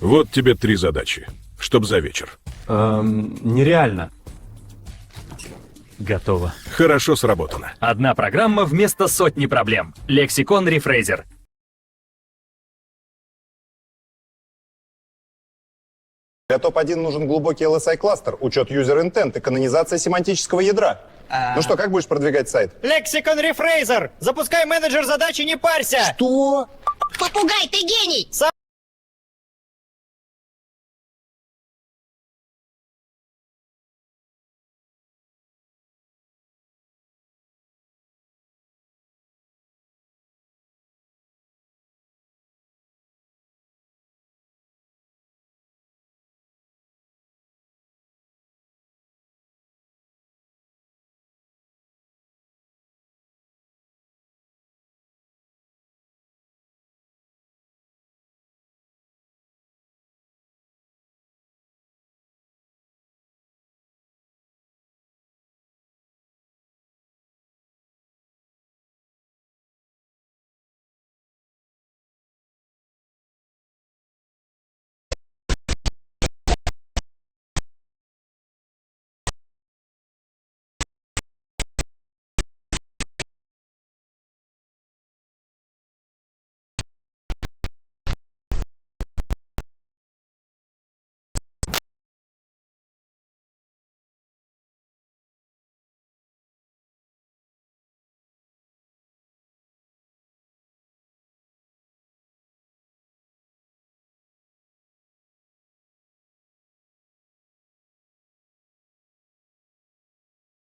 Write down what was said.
Вот тебе 3 задачи, чтоб за вечер. Нереально. Готово. Хорошо сработано. Одна программа вместо сотни проблем. Лексикон Rephrasер. Для топ-1 нужен глубокий LSI-кластер, учет user-intent и канонизация семантического ядра. Ну что, как будешь продвигать сайт? Лексикон Rephrasер! Запускай менеджер задачи, не парься! Что? Попугай, ты гений!